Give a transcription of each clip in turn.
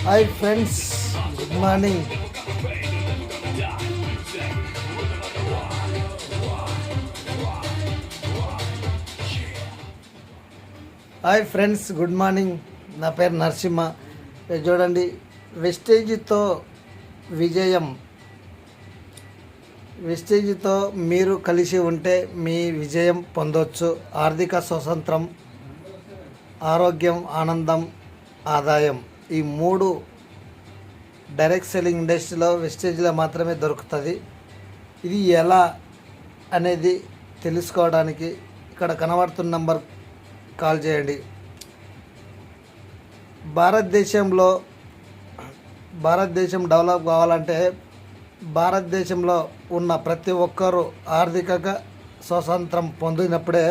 Hi friends, good morning. Hi friends, good morning. నా పేరు నరసింహ. చూడండి, వెస్టేజ్తో విజయం. వెస్టేజ్తో మీరు కలిసి ఉంటే మీ విజయం పొందవచ్చు. ఆర్థిక స్వతంత్రం, ఆరోగ్యం, ఆనందం, ఆదాయం, ఈ మూడు డైరెక్ట్ సెల్లింగ్ ఇండస్ట్రీలో వెస్టేజ్లో మాత్రమే దొరుకుతుంది. ఇది ఎలా అనేది తెలుసుకోవడానికి ఇక్కడ కనబడుతున్న నంబర్ కాల్ చేయండి. భారతదేశం డెవలప్ కావాలంటే భారతదేశంలో ఉన్న ప్రతి ఒక్కరూ ఆర్థికంగా స్వాతంత్రం పొందినప్పుడే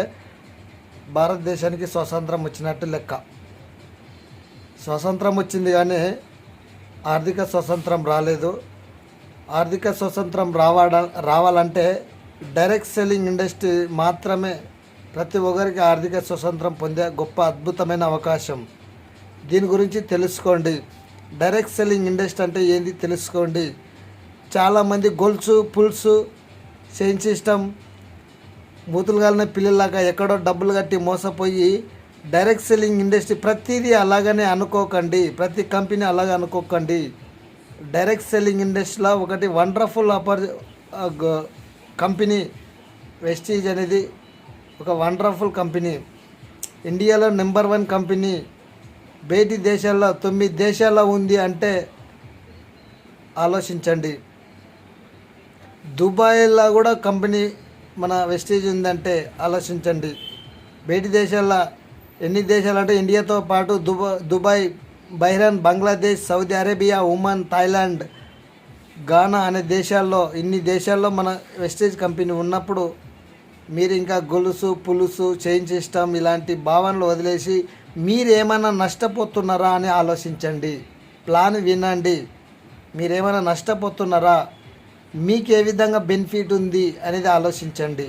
భారతదేశానికి స్వాతంత్రం వచ్చినట్టు లెక్క. స్వాతంత్రం వచ్చింది కానీ ఆర్థిక స్వాతంత్రం రాలేదు. ఆర్థిక స్వాతంత్రం రావాలంటే డైరెక్ట్ సెల్లింగ్ ఇండస్ట్రీ మాత్రమే ప్రతి ఒక్కరికి ఆర్థిక స్వాతంత్రం పొందే గొప్ప అద్భుతమైన అవకాశం. దీని గురించి తెలుసుకోండి. డైరెక్ట్ సెల్లింగ్ ఇండస్ట్రీ అంటే ఏంది తెలుసుకోండి. చాలామంది గొలుసు, పుల్సు, చైన్ సిస్టమ్, బూతులు కాలిన పిల్లలాగా ఎక్కడో డబ్బులు కట్టి మోసపోయి డైరెక్ట్ సెల్లింగ్ ఇండస్ట్రీ ప్రతిదీ అలాగనే అనుకోకండి. ప్రతి కంపెనీ అలాగే అనుకోకండి. డైరెక్ట్ సెల్లింగ్ ఇండస్ట్రీలో ఒకటి వండర్ఫుల్ కంపెనీ వెస్టీజ్ అనేది ఒక వండర్ఫుల్ కంపెనీ. ఇండియాలో నెంబర్ 1 కంపెనీ. బయటి దేశాల్లో 9 దేశాల్లో ఉంది అంటే ఆలోచించండి. దుబాయ్లో కూడా కంపెనీ మన వెస్టీజ్ ఉందంటే ఆలోచించండి. బయటి దేశాల్లో ఎన్ని దేశాలు అంటే ఇండియాతో పాటు Dubai, Bahrain, Bangladesh, Saudi Arabia, Oman, Thailand, Ghana అనే ఇన్ని దేశాల్లో మన వెస్టేజ్ కంపెనీ ఉన్నప్పుడు మీరు ఇంకా గొలుసు, పులుసు, చైన్ సిస్టమ్ ఇలాంటి భావనలు వదిలేసి మీరేమైనా నష్టపోతున్నారా అని ఆలోచించండి. ప్లాన్ వినండి. మీరేమైనా నష్టపోతున్నారా, మీకు ఏ విధంగా బెనిఫిట్ ఉంది అనేది ఆలోచించండి.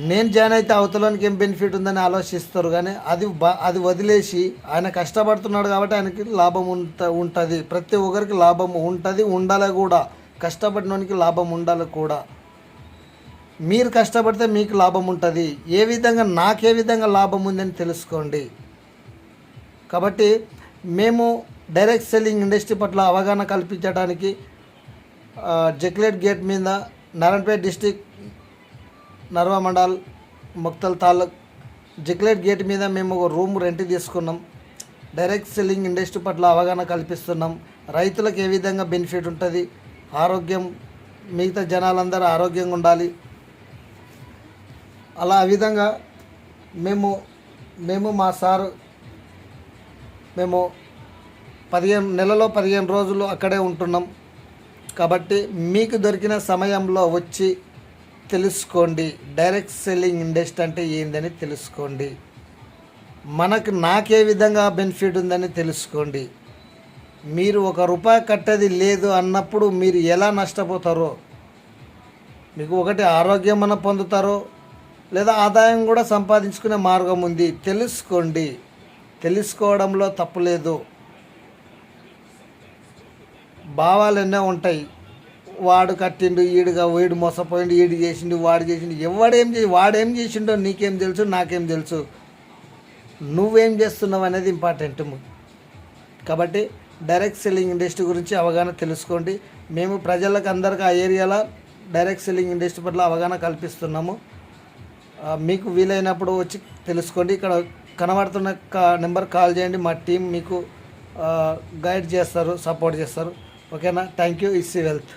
నేను జాయిన్ అయితే అవతలానికి ఏం బెనిఫిట్ ఉందని ఆలోచిస్తారు, కానీ అది వదిలేసి ఆయన కష్టపడుతున్నాడు కాబట్టి ఆయనకి లాభం ఉంటుంది. ప్రతి ఒక్కరికి లాభం ఉంటుంది, ఉండాలి కూడా. కష్టపడినోనికి లాభం ఉండాలి కూడా. మీరు కష్టపడితే మీకు లాభం ఉంటుంది. నాకే విధంగా లాభం ఉందని తెలుసుకోండి. కాబట్టి మేము డైరెక్ట్ సెల్లింగ్ ఇండస్ట్రీ పట్ల అవగాహన కల్పించడానికి జక్లేట్ గేట్ మీద, నారాయణపేట డిస్టిక్, నర్వా మండల్, ముక్తల్ తాలూక్, జక్లేట్ గేట్ మీద మేము ఒక రూమ్ రెంట్ తీసుకున్నాం. డైరెక్ట్ సెల్లింగ్ ఇండస్ట్రీ పట్ల అవగాహన కల్పిస్తున్నాం. రైతులకు ఏ విధంగా బెనిఫిట్ ఉంటుంది, ఆరోగ్యం, మిగతా జనాలందరూ ఆరోగ్యంగా ఉండాలి. అలా ఆ విధంగా మేము మా సారు మేము 15 రోజులు అక్కడే ఉంటున్నాం. కాబట్టి మీకు దొరికిన సమయంలో వచ్చి తెలుసుకోండి. డైరెక్ట్ సెల్లింగ్ ఇండస్ట్రీ అంటే ఏందని తెలుసుకోండి. నాకే విధంగా బెనిఫిట్ ఉందని తెలుసుకోండి. మీరు ₹1 కట్టేది లేదు అన్నప్పుడు మీరు ఎలా నష్టపోతారో, మీకు ఒకటి ఆరోగ్యం అన్న పొందుతారో లేదా ఆదాయం కూడా సంపాదించుకునే మార్గం ఉంది. తెలుసుకోండి. తెలుసుకోవడంలో తప్పులేదు. భావాలు ఎన్నో ఉంటాయి. వాడు కట్టిండు, వీడు మోసపోయిండు, ఈడు చేసిండు, వాడు చేసిండు. వాడేం చేసిండో నీకేం తెలుసు, నాకేం తెలుసు. నువ్వేం చేస్తున్నావు అనేది ఇంపార్టెంట్. కాబట్టి డైరెక్ట్ సెల్లింగ్ ఇండస్ట్రీ గురించి అవగాహన తెలుసుకోండి. మేము ప్రజలకు అందరికీ ఆ ఏరియాలో డైరెక్ట్ సెల్లింగ్ ఇండస్ట్రీ పట్ల అవగాహన కల్పిస్తున్నాము. మీకు వీలైనప్పుడు వచ్చి తెలుసుకోండి. ఇక్కడ కనబడుతున్న నెంబర్ కాల్ చేయండి. మా టీం మీకు గైడ్ చేస్తారు, సపోర్ట్ చేస్తారు. ఓకేనా? Thank you. Is wealth.